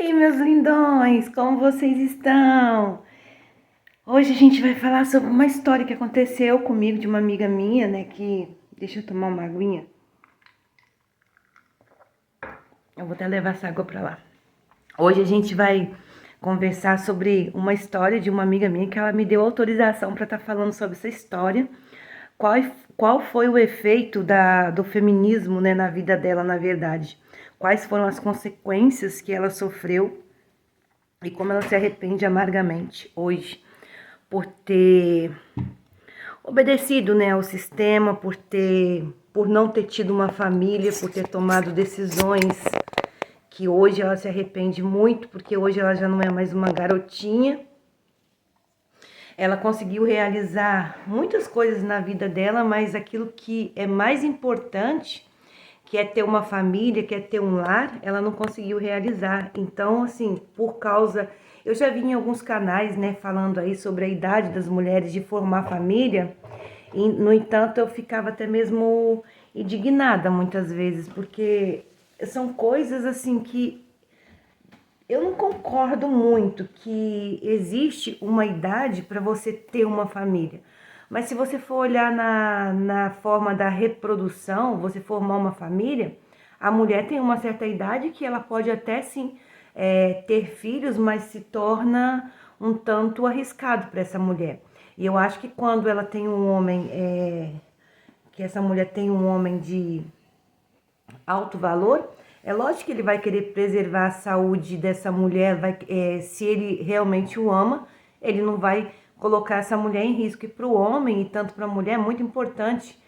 Ei, meus lindões, como vocês estão? Hoje a gente vai falar sobre uma história que aconteceu comigo de uma amiga minha, né? Deixa eu tomar uma aguinha. Eu vou até levar essa água pra lá. Hoje a gente vai conversar sobre uma história de uma amiga minha que ela me deu autorização para estar falando sobre essa história. Qual foi o efeito do feminismo, né, na vida dela, na verdade? Quais foram as consequências que ela sofreu e como ela se arrepende amargamente hoje por ter obedecido, né, ao sistema, por não ter tido uma família, por ter tomado decisões que hoje ela se arrepende muito, porque hoje ela já não é mais uma garotinha. Ela conseguiu realizar muitas coisas na vida dela, mas aquilo que é mais importante, que é ter uma família, que é ter um lar, ela não conseguiu realizar. Então, assim, por causa... Eu já vi em alguns canais, né, falando aí sobre a idade das mulheres de formar família, e, no entanto, eu ficava até mesmo indignada muitas vezes, porque são coisas, assim, que eu não concordo muito que existe uma idade para você ter uma família. Mas se você for olhar na forma da reprodução, você formar uma família, a mulher tem uma certa idade que ela pode até sim ter filhos, mas se torna um tanto arriscado para essa mulher. E eu acho que quando ela tem um homem, que essa mulher tem um homem de alto valor, é lógico que ele vai querer preservar a saúde dessa mulher, se ele realmente o ama, ele não vai colocar essa mulher em risco. E para o homem, e tanto para a mulher, é muito importante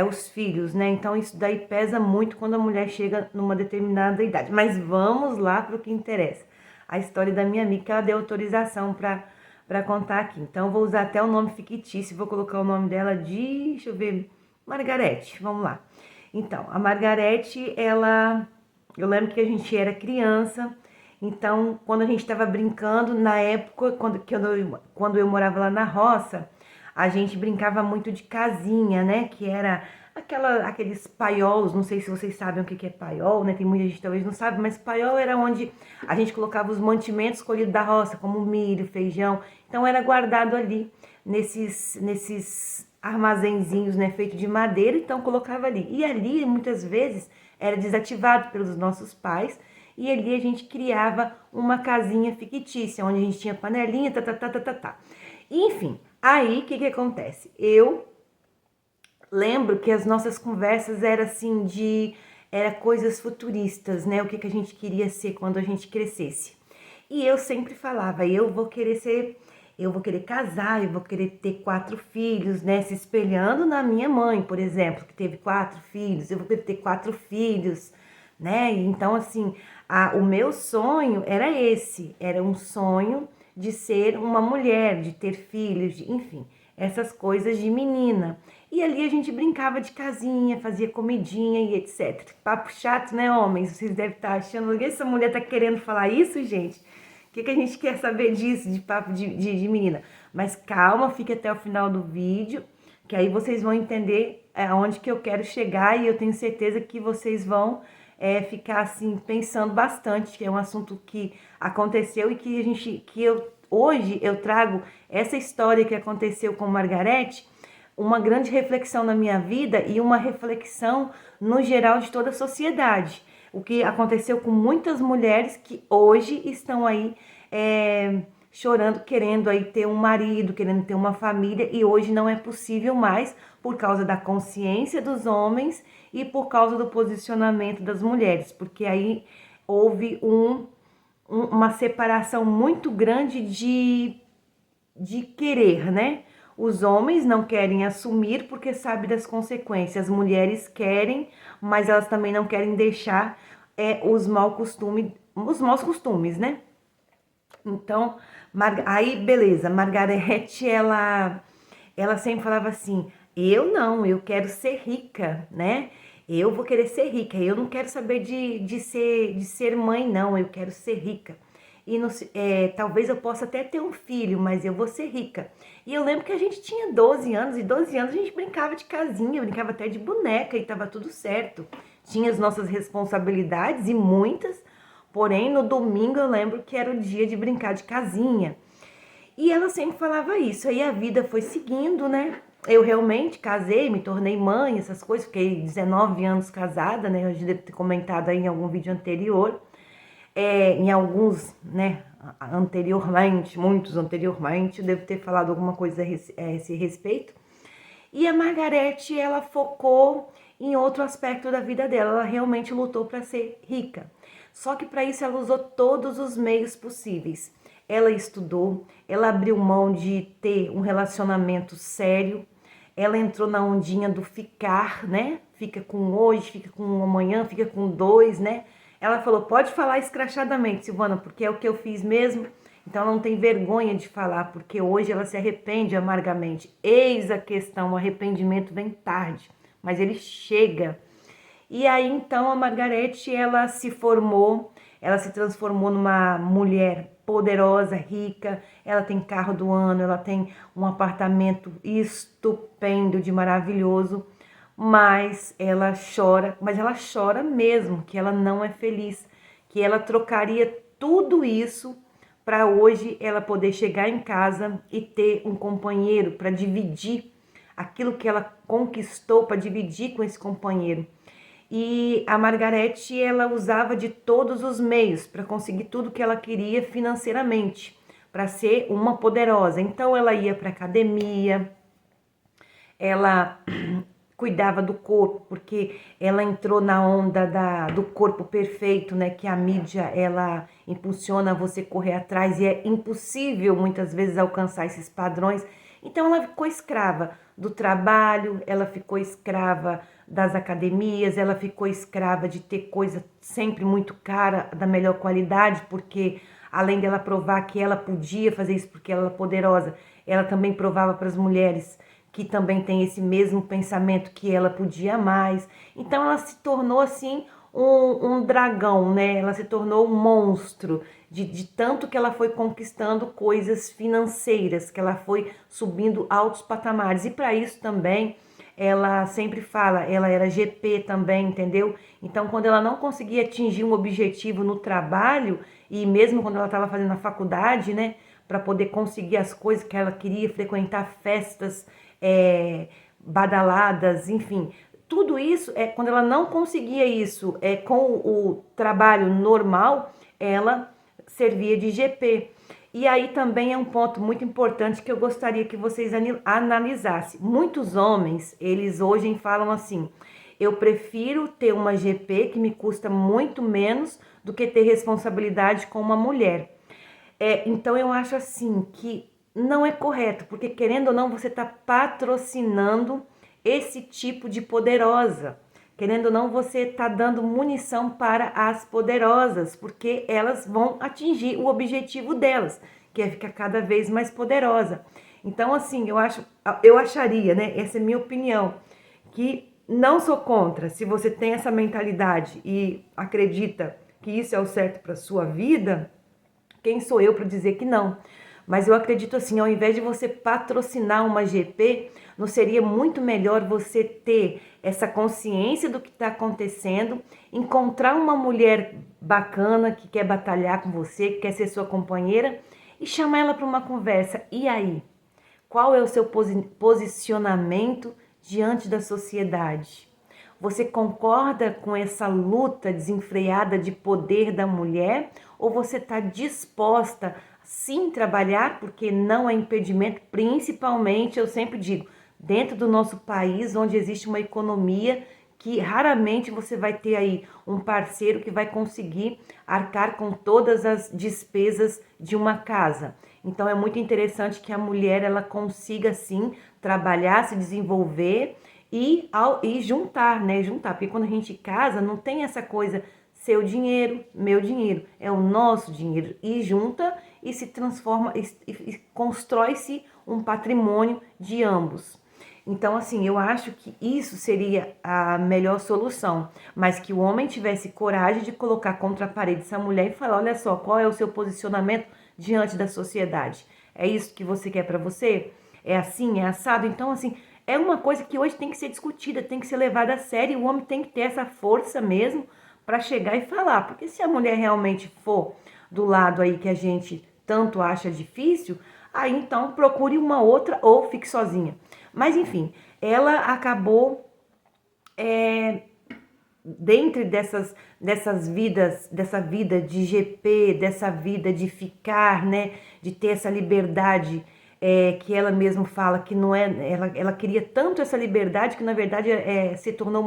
os filhos, né? Então isso daí pesa muito quando a mulher chega numa determinada idade. Mas vamos lá para o que interessa. A história da minha amiga, que ela deu autorização para contar aqui. Então vou usar até o nome fictício, vou colocar o nome dela de, deixa eu ver, Margarete, vamos lá. Então, a Margarete, eu lembro que a gente era criança, então quando a gente estava brincando, na época, quando eu morava lá na roça, a gente brincava muito de casinha, né, que era aqueles paiols, não sei se vocês sabem o que é paiol, né, tem muita gente que talvez não sabe, mas paiol era onde a gente colocava os mantimentos colhidos da roça, como milho, feijão, então era guardado ali, nesses armazenzinhos, né, feito de madeira, então colocava ali. E ali, muitas vezes, era desativado pelos nossos pais, e ali a gente criava uma casinha fictícia, onde a gente tinha panelinha, tá. Enfim, aí o que acontece? Eu lembro que as nossas conversas eram assim era coisas futuristas, né? O que a gente queria ser quando a gente crescesse. E eu sempre falava, eu vou querer casar, eu vou querer ter 4 filhos, né? Se espelhando na minha mãe, por exemplo, que teve 4 filhos, eu vou querer ter 4 filhos, né? Então, assim, o meu sonho era esse, era um sonho de ser uma mulher, de ter filhos, enfim, essas coisas de menina. E ali a gente brincava de casinha, fazia comidinha e etc. Papo chato, né, homens? Vocês devem estar achando que essa mulher tá querendo falar isso, gente? O que a gente quer saber disso, de papo de menina? Mas calma, fique até o final do vídeo, que aí vocês vão entender aonde que eu quero chegar e eu tenho certeza que vocês vão ficar assim pensando bastante, que é um assunto que aconteceu e hoje eu trago essa história que aconteceu com Margarete, uma grande reflexão na minha vida e uma reflexão no geral de toda a sociedade. O que aconteceu com muitas mulheres que hoje estão aí chorando, querendo aí ter um marido, querendo ter uma família, e hoje não é possível mais por causa da consciência dos homens e por causa do posicionamento das mulheres, porque aí houve uma separação muito grande de querer, né? Os homens não querem assumir porque sabem das consequências. As mulheres querem, mas elas também não querem deixar os maus costumes, né? Então, aí beleza, Margarete, ela sempre falava assim, eu quero ser rica, né? Eu vou querer ser rica, eu não quero saber de ser mãe, não, eu quero ser rica. E talvez eu possa até ter um filho, mas eu vou ser rica. E eu lembro que a gente tinha 12 anos, e 12 anos a gente brincava de casinha, brincava até de boneca e tava tudo certo. Tinha as nossas responsabilidades e muitas, Porém, no domingo eu lembro que era o dia de brincar de casinha. E ela sempre falava isso. Aí a vida foi seguindo, né? Eu realmente casei, me tornei mãe, essas coisas. Fiquei 19 anos casada, né? Eu já devo ter comentado aí em algum vídeo anterior. Em alguns, né? Anteriormente, muitos anteriormente, eu devo ter falado alguma coisa a esse respeito. E a Margarete, ela focou em outro aspecto da vida dela. Ela realmente lutou para ser rica. Só que para isso ela usou todos os meios possíveis. Ela estudou, ela abriu mão de ter um relacionamento sério. Ela entrou na ondinha do ficar, né? Fica com hoje, fica com amanhã, fica com dois, né? Ela falou, pode falar escrachadamente, Silvana, porque é o que eu fiz mesmo. Então ela não tem vergonha de falar, porque hoje ela se arrepende amargamente. Eis a questão, o arrependimento vem tarde, mas ele chega. E aí então a Margarete, ela se formou, ela se transformou numa mulher poderosa, rica, ela tem carro do ano, ela tem um apartamento estupendo, de maravilhoso, mas ela chora mesmo, que ela não é feliz, que ela trocaria tudo isso para hoje ela poder chegar em casa e ter um companheiro para dividir aquilo que ela conquistou, para dividir com esse companheiro. E a Margarete, ela usava de todos os meios para conseguir tudo que ela queria financeiramente, para ser uma poderosa. Então ela ia para academia, ela cuidava do corpo, porque ela entrou na onda do corpo perfeito, né? Que a mídia, ela impulsiona você correr atrás e é impossível muitas vezes alcançar esses padrões. Então ela ficou escrava do trabalho, ela ficou escrava das academias, ela ficou escrava de ter coisa sempre muito cara, da melhor qualidade, porque além dela provar que ela podia fazer isso porque ela era poderosa, ela também provava para as mulheres que também tem esse mesmo pensamento que ela podia mais. Então ela se tornou assim um dragão, né? Ela se tornou um monstro de tanto que ela foi conquistando coisas financeiras, que ela foi subindo altos patamares. E para isso também ela sempre fala, ela era GP também, entendeu? Então quando ela não conseguia atingir um objetivo no trabalho, e mesmo quando ela estava fazendo a faculdade, né? Para poder conseguir as coisas que ela queria, frequentar festas, badaladas, enfim. Tudo isso, quando ela não conseguia isso com o trabalho normal, ela servia de GP. E aí também é um ponto muito importante que eu gostaria que vocês analisassem. Muitos homens, eles hoje falam assim, eu prefiro ter uma GP que me custa muito menos do que ter responsabilidade com uma mulher. Então eu acho assim que não é correto, porque querendo ou não você está patrocinando esse tipo de poderosa. Querendo ou não você está dando munição para as poderosas, porque elas vão atingir o objetivo delas, que é ficar cada vez mais poderosa. Então assim, eu acharia, né, essa é a minha opinião, que não sou contra, se você tem essa mentalidade e acredita que isso é o certo para sua vida, quem sou eu para dizer que não? Mas eu acredito assim, ao invés de você patrocinar uma GP, não seria muito melhor você ter essa consciência do que está acontecendo, encontrar uma mulher bacana que quer batalhar com você, que quer ser sua companheira e chamar ela para uma conversa. E aí? Qual é o seu posicionamento diante da sociedade? Você concorda com essa luta desenfreada de poder da mulher ou você está disposta sim trabalhar, porque não é impedimento, principalmente, eu sempre digo, dentro do nosso país, onde existe uma economia que raramente você vai ter aí um parceiro que vai conseguir arcar com todas as despesas de uma casa. Então é muito interessante que a mulher ela consiga sim trabalhar, se desenvolver e juntar, né? Juntar, porque quando a gente casa não tem essa coisa seu dinheiro, meu dinheiro, é o nosso dinheiro e junta e se transforma e constrói-se um patrimônio de ambos. Então, assim, eu acho que isso seria a melhor solução, mas que o homem tivesse coragem de colocar contra a parede essa mulher e falar, olha só, qual é o seu posicionamento diante da sociedade? É isso que você quer para você? É assim, é assado? Então, assim, é uma coisa que hoje tem que ser discutida, tem que ser levada a sério, o homem tem que ter essa força mesmo para chegar e falar. Porque se a mulher realmente for do lado aí que a gente tanto acha difícil, aí então procure uma outra ou fique sozinha. Mas enfim, ela acabou dentro dessas vidas, dessa vida de GP, dessa vida de ficar, né, de ter essa liberdade, que ela mesma fala que não é, ela queria tanto essa liberdade que na verdade se tornou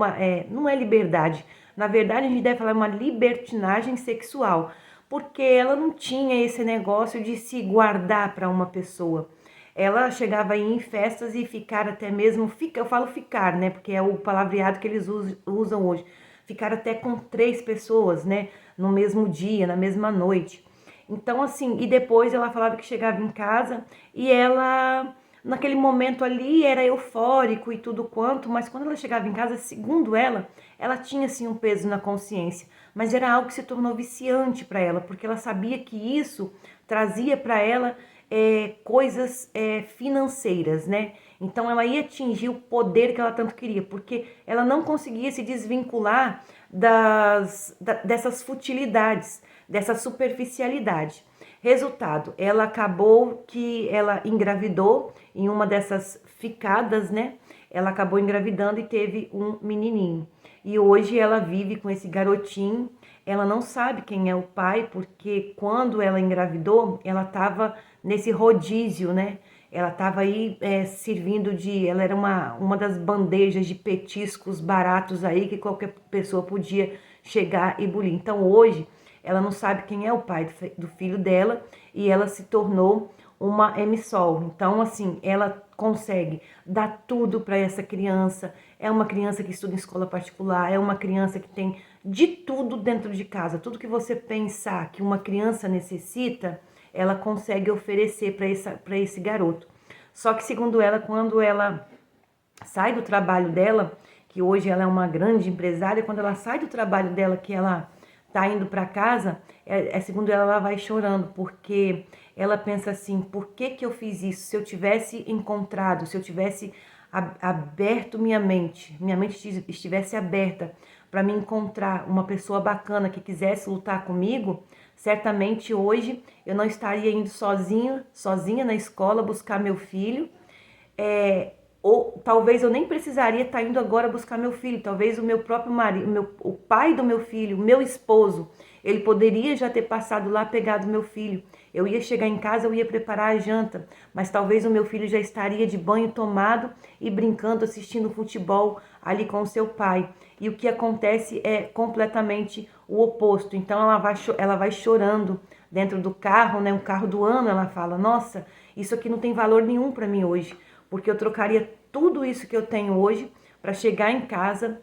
não é liberdade, na verdade a gente deve falar uma libertinagem sexual, porque ela não tinha esse negócio de se guardar para uma pessoa. Ela chegava aí em festas e ficar até mesmo, eu falo ficar, né, porque é o palavreado que eles usam hoje, ficar até com 3 pessoas, né, no mesmo dia, na mesma noite. Então, assim, e depois ela falava que chegava em casa e ela, naquele momento ali, era eufórico e tudo quanto, mas quando ela chegava em casa, segundo ela tinha, assim, um peso na consciência, mas era algo que se tornou viciante para ela, porque ela sabia que isso trazia para ela coisas financeiras, né? Então ela ia atingir o poder que ela tanto queria, porque ela não conseguia se desvincular dessas futilidades, dessa superficialidade. Resultado, ela acabou que ela engravidou em uma dessas ficadas, né? Ela acabou engravidando e teve um menininho. E hoje ela vive com esse garotinho. Ela não sabe quem é o pai, porque quando ela engravidou, ela estava nesse rodízio, né? Ela estava aí servindo ela era uma das bandejas de petiscos baratos aí que qualquer pessoa podia chegar e bulir. Então hoje ela não sabe quem é o pai do filho dela e ela se tornou uma emissol. Então, assim, ela consegue dar tudo para essa criança. É uma criança que estuda em escola particular, é uma criança que tem de tudo dentro de casa. Tudo que você pensar que uma criança necessita, ela consegue oferecer para esse garoto. Só que, segundo ela, quando ela sai do trabalho dela, que hoje ela é uma grande empresária, quando ela sai do trabalho dela, que ela tá indo para casa, segundo ela vai chorando, porque ela pensa assim, por que que eu fiz isso? Se eu tivesse encontrado, se eu tivesse aberto minha mente estivesse aberta para me encontrar uma pessoa bacana que quisesse lutar comigo, certamente hoje eu não estaria indo sozinha na escola buscar meu filho, ou talvez eu nem precisaria estar indo agora buscar meu filho, talvez o meu próprio marido, o pai do meu filho, o meu esposo, ele poderia já ter passado lá, pegado meu filho. Eu ia chegar em casa, eu ia preparar a janta, mas talvez o meu filho já estaria de banho tomado e brincando, assistindo futebol ali com o seu pai. E o que acontece é completamente o oposto. Então ela vai chorando dentro do carro, né? Um carro do ano, ela fala, nossa, isso aqui não tem valor nenhum para mim hoje, porque eu trocaria tudo isso que eu tenho hoje para chegar em casa,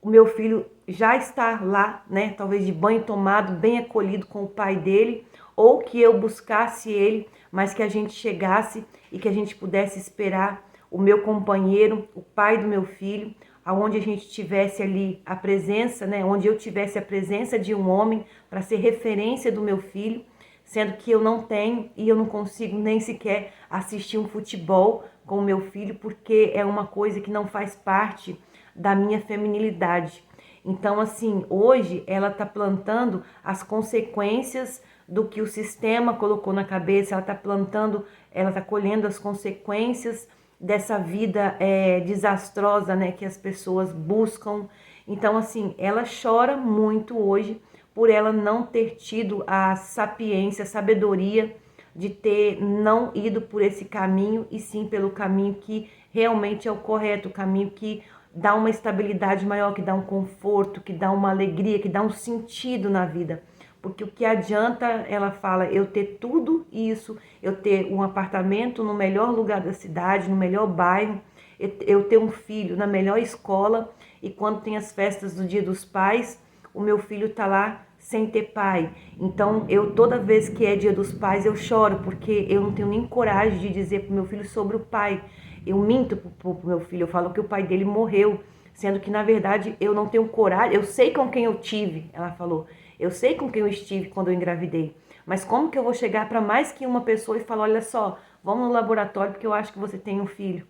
o meu filho já está lá, né, talvez de banho tomado, bem acolhido com o pai dele, ou que eu buscasse ele, mas que a gente chegasse e que a gente pudesse esperar o meu companheiro, o pai do meu filho, aonde a gente tivesse ali a presença, né, onde eu tivesse a presença de um homem para ser referência do meu filho, sendo que eu não tenho e eu não consigo nem sequer assistir um futebol com o meu filho, porque é uma coisa que não faz parte da minha feminilidade. Então, assim, hoje ela está plantando as consequências do que o sistema colocou na cabeça, ela está plantando, ela está colhendo as consequências dessa vida desastrosa, né, que as pessoas buscam. Então, assim, ela chora muito hoje por ela não ter tido a sapiência, a sabedoria de ter não ido por esse caminho e sim pelo caminho que realmente é o correto, o caminho que dá uma estabilidade maior, que dá um conforto, que dá uma alegria, que dá um sentido na vida. Porque o que adianta, ela fala, eu ter tudo isso, eu ter um apartamento no melhor lugar da cidade, no melhor bairro, eu ter um filho na melhor escola e quando tem as festas do Dia dos Pais, o meu filho tá lá sem ter pai. Então, toda vez que é Dia dos Pais, eu choro, porque eu não tenho nem coragem de dizer pro meu filho sobre o pai. Eu minto pro meu filho, eu falo que o pai dele morreu, sendo que, na verdade, eu não tenho coragem. Eu sei com quem eu tive, ela falou. Eu sei com quem eu estive quando eu engravidei. Mas como que eu vou chegar para mais que uma pessoa e falar, olha só, vamos no laboratório porque eu acho que você tem um filho.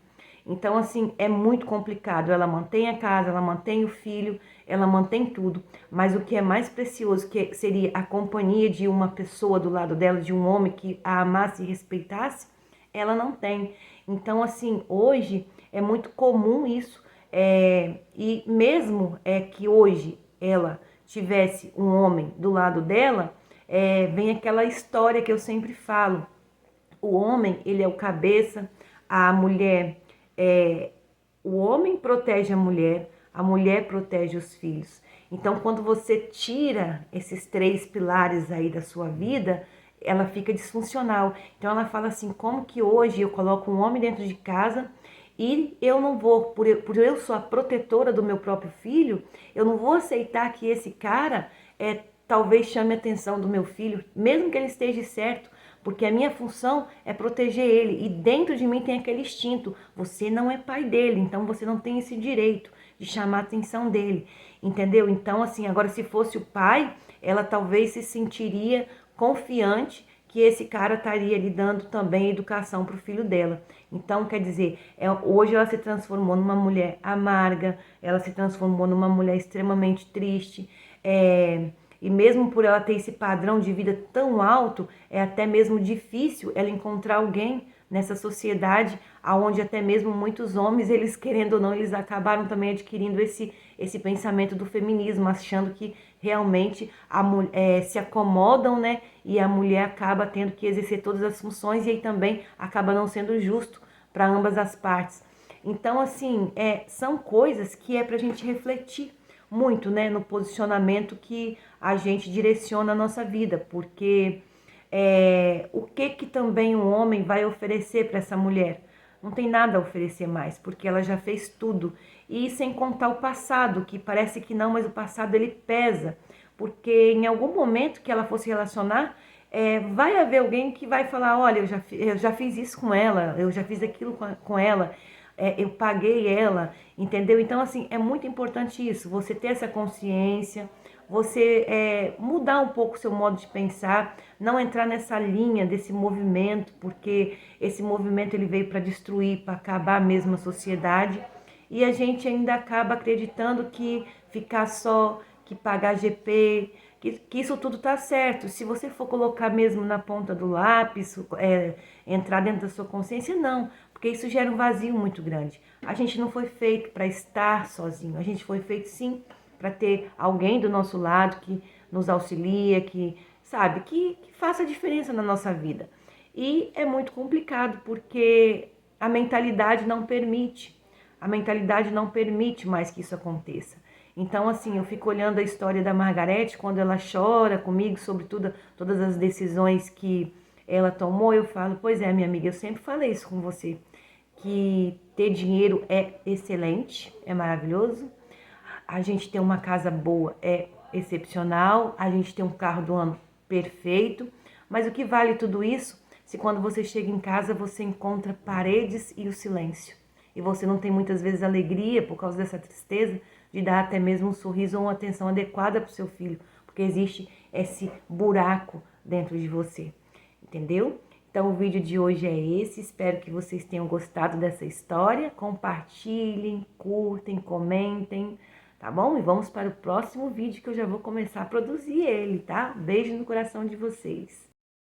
Então, assim, é muito complicado. Ela mantém a casa, ela mantém o filho, ela mantém tudo. Mas o que é mais precioso, que seria a companhia de uma pessoa do lado dela, de um homem que a amasse e respeitasse, ela não tem. Então, assim, hoje é muito comum isso. E mesmo que hoje ela tivesse um homem do lado dela, vem aquela história que eu sempre falo. O homem, ele é o cabeça, a mulher é... O homem protege a mulher protege os filhos. Então, quando você tira esses três pilares aí da sua vida, ela fica disfuncional. Então, ela fala assim, como que hoje eu coloco um homem dentro de casa e eu não vou, por eu sou a protetora do meu próprio filho, eu não vou aceitar que esse cara talvez chame a atenção do meu filho, mesmo que ele esteja certo, porque a minha função é proteger ele. E dentro de mim tem aquele instinto. Você não é pai dele, então você não tem esse direito de chamar a atenção dele. Entendeu? Então, assim, agora se fosse o pai, ela talvez se sentiria confiante que esse cara estaria lhe dando também educação para o filho dela. Então, quer dizer, hoje ela se transformou numa mulher amarga, ela se transformou numa mulher extremamente triste, e mesmo por ela ter esse padrão de vida tão alto, é até mesmo difícil ela encontrar alguém nessa sociedade, aonde até mesmo muitos homens, eles querendo ou não, eles acabaram também adquirindo esse pensamento do feminismo, achando que realmente se acomodam, né? E a mulher acaba tendo que exercer todas as funções e aí também acaba não sendo justo para ambas as partes. Então, assim, são coisas que é para a gente refletir muito, né, no posicionamento que a gente direciona a nossa vida, porque o que também um homem vai oferecer para essa mulher? Não tem nada a oferecer mais, porque ela já fez tudo. E sem contar o passado, que parece que não, mas o passado ele pesa, porque em algum momento que ela fosse relacionar, vai haver alguém que vai falar, olha, eu já fiz isso com ela, eu já fiz aquilo com ela, eu paguei ela, entendeu? Então, assim, é muito importante isso, você ter essa consciência, você mudar um pouco o seu modo de pensar, não entrar nessa linha desse movimento, porque esse movimento ele veio para destruir, para acabar mesmo a sociedade, e a gente ainda acaba acreditando que ficar só, que pagar GP, que isso tudo tá certo. Se você for colocar mesmo na ponta do lápis, entrar dentro da sua consciência, não, porque isso gera um vazio muito grande. A gente não foi feito para estar sozinho, a gente foi feito sim para ter alguém do nosso lado que nos auxilia, que sabe, que faça a diferença na nossa vida. E é muito complicado porque a mentalidade não permite. A mentalidade não permite mais que isso aconteça. Então, assim, eu fico olhando a história da Margarete, quando ela chora comigo sobre todas as decisões que ela tomou, eu falo, pois é, minha amiga, eu sempre falei isso com você, que ter dinheiro é excelente, é maravilhoso, a gente ter uma casa boa é excepcional, a gente ter um carro do ano perfeito, mas o que vale tudo isso se quando você chega em casa você encontra paredes e o silêncio? E você não tem muitas vezes alegria por causa dessa tristeza de dar até mesmo um sorriso ou uma atenção adequada para o seu filho, porque existe esse buraco dentro de você, entendeu? Então o vídeo de hoje é esse, espero que vocês tenham gostado dessa história, compartilhem, curtem, comentem, tá bom? E vamos para o próximo vídeo que eu já vou começar a produzir ele, tá? Beijo no coração de vocês.